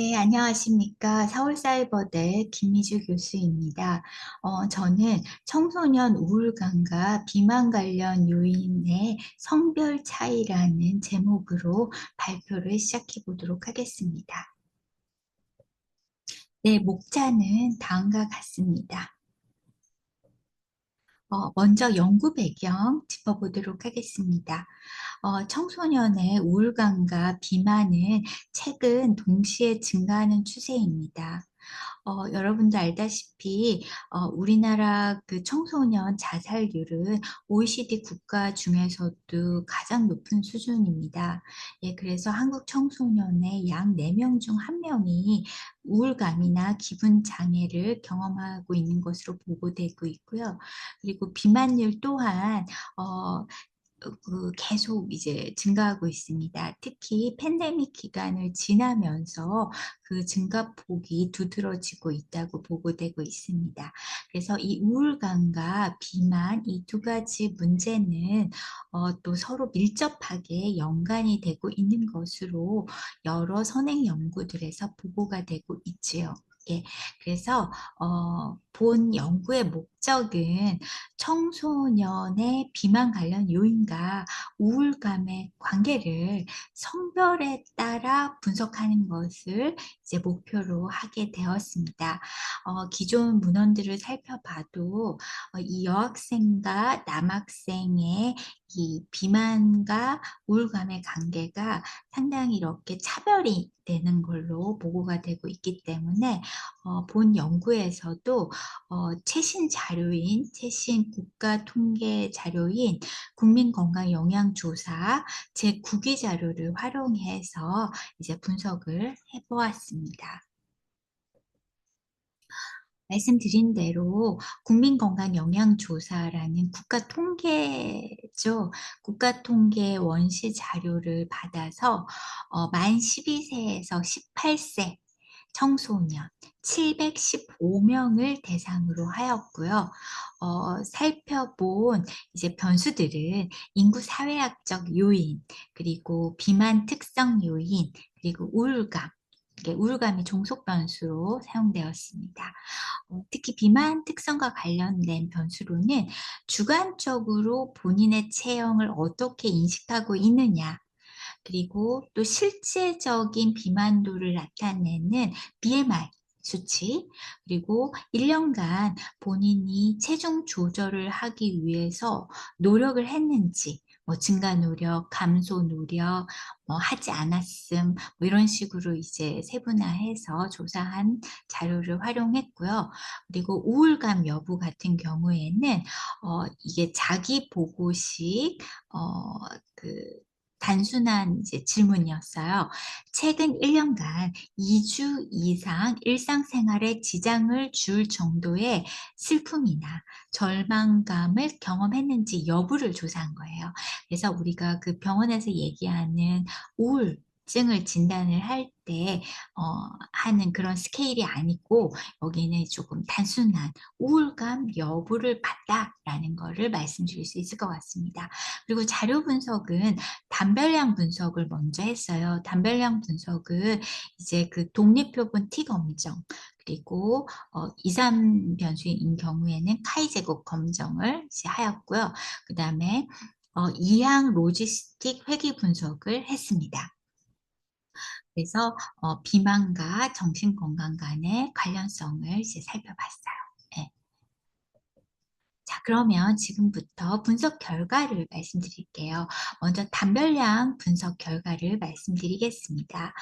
네, 안녕하십니까. 서울사이버대 김미주 교수입니다. 저는 청소년 우울감과 비만 관련 요인의 성별 차이라는 제목으로 발표를 시작해 보도록 하겠습니다. 네, 목차는 다음과 같습니다. 먼저 연구 배경 짚어보도록 하겠습니다. 청소년의 우울감과 비만은 최근 동시에 증가하는 추세입니다. 여러분도 알다시피 우리나라 그 청소년 자살률은 OECD 국가 중에서도 가장 높은 수준입니다. 예, 그래서 한국 청소년의 약 4명 중 1명이 우울감이나 기분 장애를 경험하고 있는 것으로 보고되고 있고요. 그리고 비만율 또한 어 계속 이제 증가하고 있습니다. 특히 팬데믹 기간을 지나면서 그 증가폭이 두드러지고 있다고 보고되고 있습니다. 그래서 이 우울감과 비만 이 두 가지 문제는 또 서로 밀접하게 연관이 되고 있는 것으로 여러 선행 연구들에서 보고가 되고 있지요. 예. 그래서 본 연구의 목적은 청소년의 비만 관련 요인과 우울감의 관계를 성별에 따라 분석하는 것을 이제 목표로 하게 되었습니다. 기존 문헌들을 살펴봐도 이 여학생과 남학생의 이 비만과 우울감의 관계가 상당히 이렇게 차별이 되는 걸로 보고가 되고 있기 때문에 본 연구에서도 최신 자료인 최신 국가 통계 자료인 국민건강영양조사 제9기 자료를 활용해서 이제 분석을 해 보았습니다. 말씀드린 대로 국민건강영양조사라는 국가 통계죠. 국가 통계 원시 자료를 받아서 만 12세에서 18세 청소년 715명을 대상으로 하였고요. 살펴본 이제 변수들은 인구 사회학적 요인, 그리고 비만 특성 요인, 그리고 우울감, 이게 우울감이 종속 변수로 사용되었습니다. 특히 비만 특성과 관련된 변수로는 주관적으로 본인의 체형을 어떻게 인식하고 있느냐, 그리고 또 실제적인 비만도를 나타내는 BMI 수치, 그리고 1년간 본인이 체중 조절을 하기 위해서 노력을 했는지, 뭐 증가 노력, 감소 노력, 뭐 하지 않았음, 뭐 이런 식으로 이제 세분화해서 조사한 자료를 활용했고요. 그리고 우울감 여부 같은 경우에는 이게 자기 보고식 그 단순한 이제 질문이었어요. 최근 1년간 2주 이상 일상생활에 지장을 줄 정도의 슬픔이나 절망감을 경험했는지 여부를 조사한 거예요. 그래서 우리가 그 병원에서 얘기하는 우울증을 진단을 할 때 하는 그런 스케일이 아니고, 여기는 조금 단순한 우울감 여부를 봤다라는 거를 말씀드릴 수 있을 것 같습니다. 그리고 자료 분석은 담별량 분석을 먼저 했어요. 담별량 분석은 이제 그 독립표본 T 검정, 그리고 2, 3 변수인 경우에는 카이 제곱 검정을 이제 하였고요. 그다음에 이항 로지스틱 회귀 분석을 했습니다. 그래서 비만과 정신 건강 간의 관련성을 이제 살펴봤어요. 예. 자, 그러면 지금부터 분석 결과를 말씀드릴게요. 먼저 담별량 분석 결과를 말씀드리겠습니다.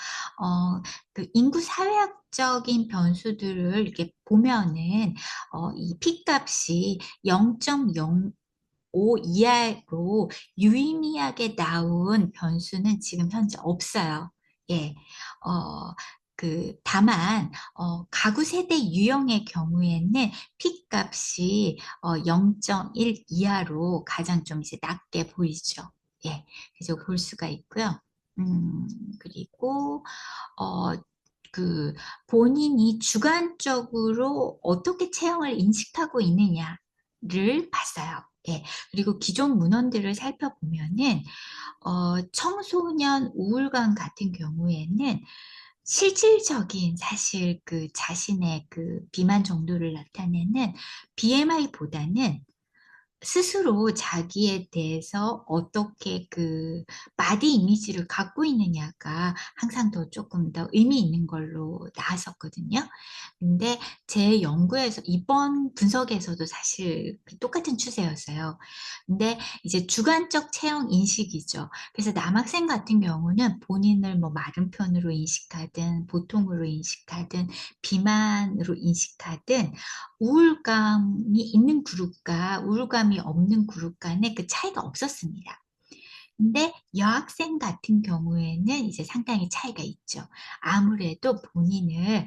그 인구 사회학적인 변수들을 이렇게 보면은 이 p 값이 0.05 이하로 유의미하게 나온 변수는 지금 현재 없어요. 예. 다만 가구 세대 유형의 경우에는 p 값이 0.1 이하로 가장 좀 이제 낮게 보이죠. 예. 그래서 볼 수가 있고요. 그리고 어 그 본인이 주관적으로 어떻게 체형을 인식하고 있느냐를 봤어요. 예. 그리고 기존 문헌들을 살펴보면은 청소년 우울감 같은 경우에는 실질적인 사실 그 자신의 그 비만 정도를 나타내는 BMI보다는 스스로 자기에 대해서 어떻게 그 바디 이미지를 갖고 있느냐가 항상 더 조금 더 의미 있는 걸로 나왔었거든요. 근데 제 연구에서 이번 분석에서도 사실 그 똑같은 추세였어요. 근데 이제 주관적 체형 인식이죠. 그래서 남학생 같은 경우는 본인을 뭐 마른 편으로 인식하든 보통으로 인식하든 비만으로 인식하든 우울감이 있는 그룹과 우울감이 없는 그룹 간의 그 차이가 없었습니다. 근데 여학생 같은 경우에는 이제 상당히 차이가 있죠. 아무래도 본인을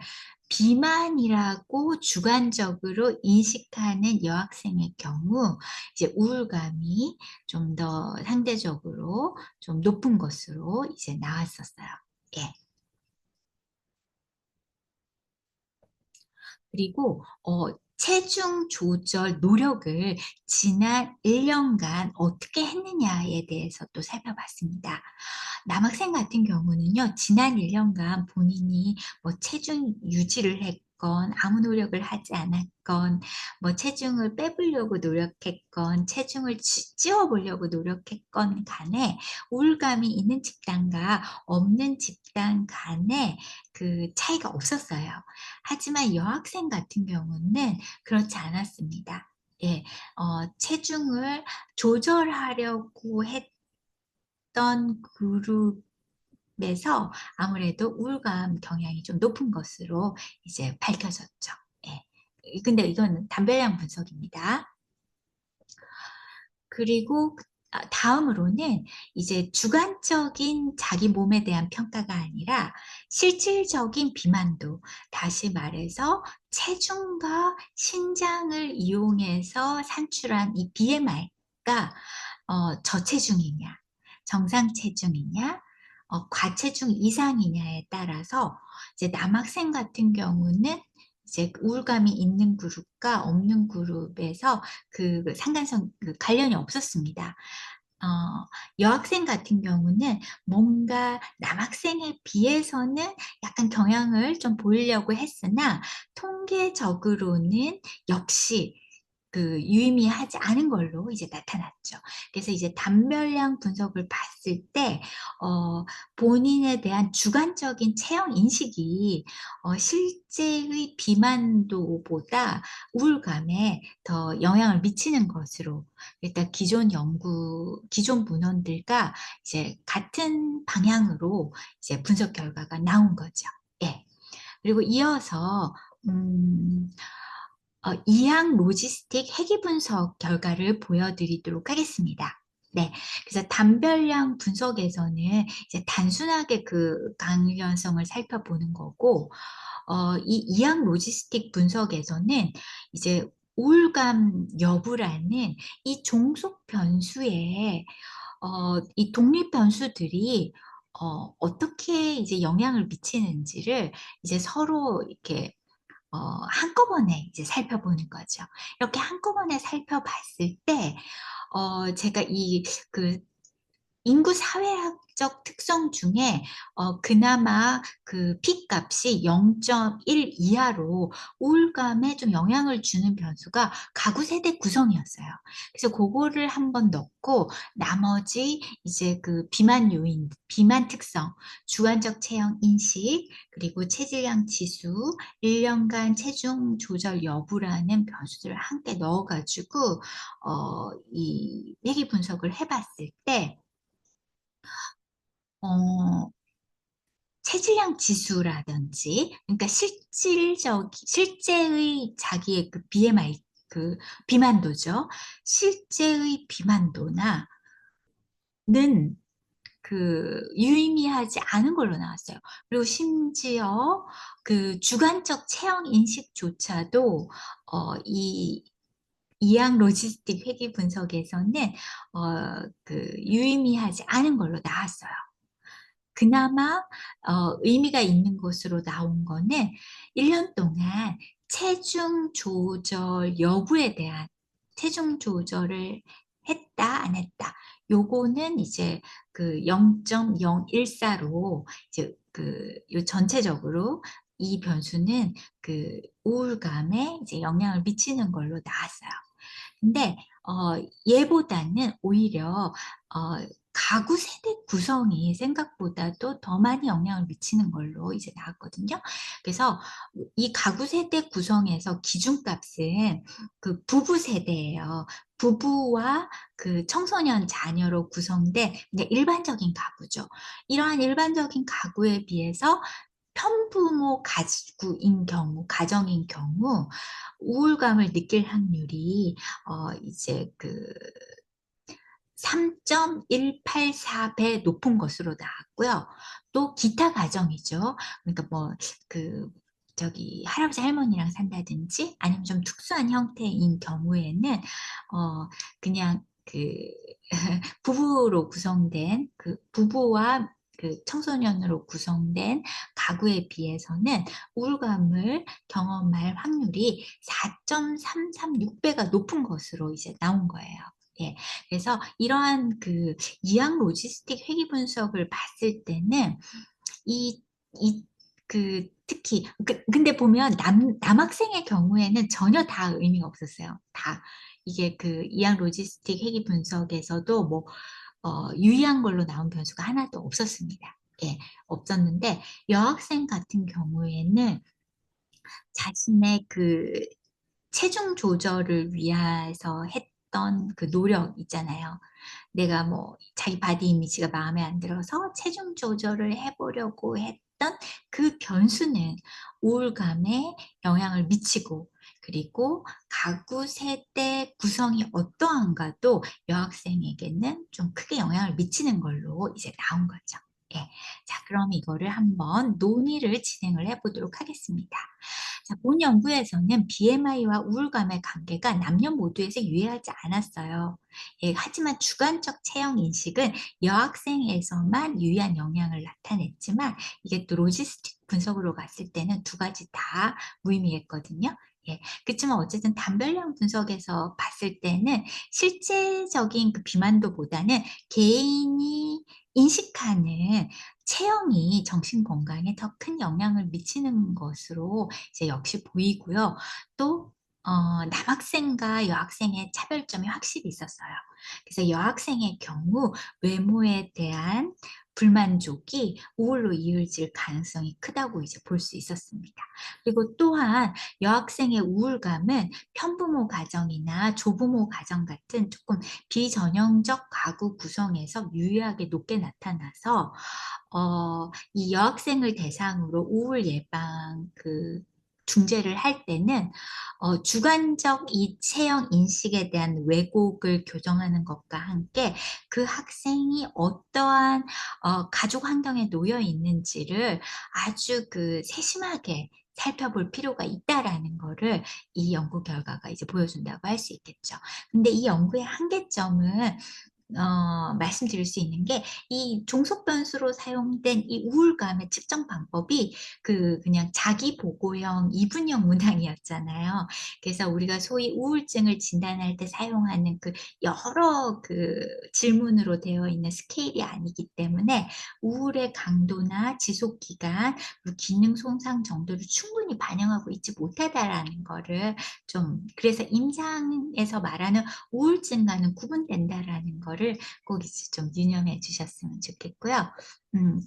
비만이라고 주관적으로 인식하는 여학생의 경우 이제 우울감이 좀 더 상대적으로 좀 높은 것으로 이제 나왔었어요. 예. 그리고 체중 조절 노력을 지난 1 년간 어떻게 했느냐에 대해서 또 살펴봤습니다. 남학생 같은 경우는요. 지난 1 년간 본인이 뭐 체중 유지를 했건 아무 노력을 하지 않았건 뭐 체중을 빼보려고 노력했건 체중을 찌워 보려고 노력했건 간에 우울감이 있는 집단과 없는 집단 간에 그 차이가 없었어요. 하지만 여학생 같은 경우는 그렇지 않았습니다. 예. 체중을 조절하려고 했던 그룹에서 아무래도 우울감 경향이 좀 높은 것으로 이제 밝혀졌죠. 예. 근데 이건 담배량 분석입니다. 그리고 다음으로는 이제 주관적인 자기 몸에 대한 평가가 아니라 실질적인 비만도, 다시 말해서 체중과 신장을 이용해서 산출한 이 BMI가 저체중이냐, 정상 체중이냐, 과체중 이상이냐에 따라서 이제 남학생 같은 경우는 이제 우울감이 있는 그룹과 없는 그룹에서 그 상관성 그 관련이 없었습니다. 어 여학생 같은 경우는 뭔가 남학생에 비해서는 약간 경향을 좀 보이려고 했으나 통계적으로는 역시 그 유의미하지 않은 걸로 이제 나타났죠. 그래서 이제 담별량 분석을 봤을 때 본인에 대한 주관적인 체형 인식이 실제의 비만도보다 우울감에 더 영향을 미치는 것으로, 일단 기존 문헌들과 이제 같은 방향으로 이제 분석 결과가 나온 거죠. 예. 그리고 이어서 음 이항 로지스틱 회귀 분석 결과를 보여드리도록 하겠습니다. 네. 그래서 담별량 분석에서는 이제 단순하게 그 강연성을 살펴보는 거고, 이 이항 로지스틱 분석에서는 이제 우울감 여부라는 이 종속 변수에 이 독립 변수들이 어떻게 이제 영향을 미치는지를 이제 서로 이렇게 한꺼번에 이제 살펴보는 거죠. 이렇게 한꺼번에 살펴봤을 때 제가 이 그 인구 사회학적 특성 중에 그나마 그 p 값이 0.1 이하로 우울감에 좀 영향을 주는 변수가 가구 세대 구성이었어요. 그래서 고거를 한번 넣고 나머지 이제 그 비만 요인, 비만 특성, 주관적 체형 인식, 그리고 체질량 지수, 1 년간 체중 조절 여부라는 변수들을 함께 넣어 가지고 이 회귀 분석을 해 봤을 때 어 체질량 지수라든지, 그러니까 실제의 자기의 그 BMI, 그 비만도죠. 실제의 비만도나 는 그 유의미하지 않은 걸로 나왔어요. 그리고 심지어 그 주관적 체형 인식조차도 이 이항 로지스틱 회귀 분석에서는 유의미하지 않은 걸로 나왔어요. 그나마 의미가 있는 것으로 나온 거는 1년 동안 체중 조절 여부에 대한, 체중 조절을 했다 안 했다 요거는 이제 그 0.014로 이제 요 전체적으로 이 변수는 그 우울감에 이제 영향을 미치는 걸로 나왔어요. 근데 얘보다는 오히려 가구 세대 구성이 생각보다도 더 많이 영향을 미치는 걸로 이제 나왔거든요. 그래서 이 가구 세대 구성에서 기준값은 그 부부 세대예요. 부부와 그 청소년 자녀로 구성된 그냥 일반적인 가구죠. 이러한 일반적인 가구에 비해서 편부모 가구인 경우 가정인 경우 우울감을 느낄 확률이 이제 그 3.184배 높은 것으로 나왔고요. 또 기타 가정이죠. 그러니까 뭐 그 저기 할아버지 할머니랑 산다든지 아니면 좀 특수한 형태인 경우에는 그냥 부부로 구성된 그 부부와 그 청소년으로 구성된 가구에 비해서는 우울감을 경험할 확률이 4.336 배가 높은 것으로 이제 나온 거예요. 예. 그래서 이러한 그 이항 로지스틱 회귀 분석을 봤을 때는 이 이 특히 근데 보면 남학생의 경우에는 전혀 다 의미가 없었어요. 다. 이게 그 이항 로지스틱 회귀 분석에서도 뭐 유의한 걸로 나온 변수가 하나도 없었습니다. 예. 없었는데 여학생 같은 경우에는 자신의 그 체중 조절을 위해서 했던 그 노력 있잖아요. 내가 뭐 자기 바디 이미지가 마음에 안 들어서 체중 조절을 해 보려고 했던 그 변수는 우울감에 영향을 미치고, 그리고 가구 세대 구성이 어떠한가도 여학생에게는 좀 크게 영향을 미치는 걸로 이제 나온 거죠. 예. 자, 그럼 이거를 한번 논의를 진행을 해 보도록 하겠습니다. 자, 본 연구에서는 BMI와 우울감의 관계가 남녀 모두에서 유의하지 않았어요. 예, 하지만 주관적 체형 인식은 여학생에서만 유의한 영향을 나타냈지만 이게 또 로지스틱 분석으로 갔을 때는 두 가지 다 무의미했거든요. 예, 그렇지만 어쨌든 단별량 분석에서 봤을 때는 실제적인 그 비만도보다는 개인이 인식하는 체형이 정신 건강에 더 큰 영향을 미치는 것으로 이제 역시 보이고요. 또 남학생과 여학생의 차별점이 확실히 있었어요. 그래서 여학생의 경우 외모에 대한 불만족이 우울로 이어질 가능성이 크다고 이제 볼 수 있었습니다. 그리고 또한 여학생의 우울감은 편부모 가정이나 조부모 가정 같은 조금 비전형적 가구 구성에서 유의하게 높게 나타나서 이 여학생을 대상으로 우울 예방 중재를 할 때는 주관적 이 체형 인식에 대한 왜곡을 교정하는 것과 함께 그 학생이 어떠한 가족 환경에 놓여 있는지를 아주 세심하게 살펴볼 필요가 있다라는 거를 이 연구 결과가 이제 보여준다고 할 수 있겠죠. 근데 이 연구의 한계점은 말씀드릴 수 있는 게 이 종속 변수로 사용된 이 우울감의 측정 방법이 그냥 자기 보고형 이분형 문항이었잖아요. 그래서 우리가 소위 우울증을 진단할 때 사용하는 여러 질문으로 되어 있는 스케일이 아니기 때문에 우울의 강도나 지속 기간, 그리고 기능 손상 정도를 충분히 반영하고 있지 못하다라는 거를 좀, 그래서 임상에서 말하는 우울증과는 구분된다라는 거를 꼭 이제 좀 유념해 주셨으면 좋겠고요.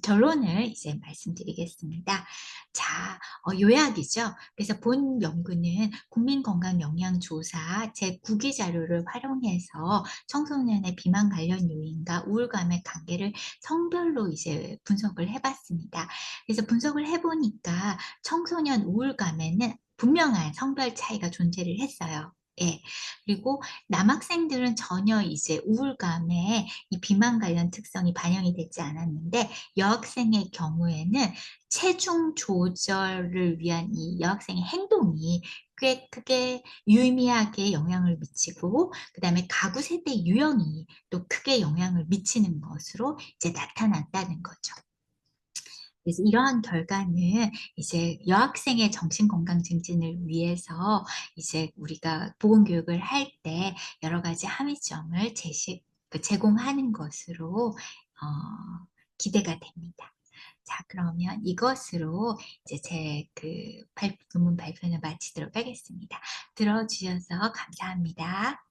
결론을 이제 말씀드리겠습니다. 자, 요약이죠. 그래서 본 연구는 국민건강영양조사 제9기 자료를 활용해서 청소년의 비만 관련 요인과 우울감의 관계를 성별로 이제 분석을 해 봤습니다. 그래서 분석을 해 보니까 청소년 우울감에는 분명한 성별 차이가 존재를 했어요. 예. 그리고 남학생들은 전혀 이제 우울감에 이 비만 관련 특성이 반영이 되지 않았는데 여학생의 경우에는 체중 조절을 위한 이 여학생의 행동이 꽤 크게 유의미하게 영향을 미치고, 그다음에 가구 세대 유형이 또 크게 영향을 미치는 것으로 이제 나타났다는 거죠. 그래서 이러한 결과는 이제 여학생의 정신건강 증진을 위해서 이제 우리가 보건교육을 할 때 여러 가지 함의점을 그 제공하는 것으로 기대가 됩니다. 자, 그러면 이것으로 이제 제 그 논문 발표는 마치도록 하겠습니다. 들어 주셔서 감사합니다.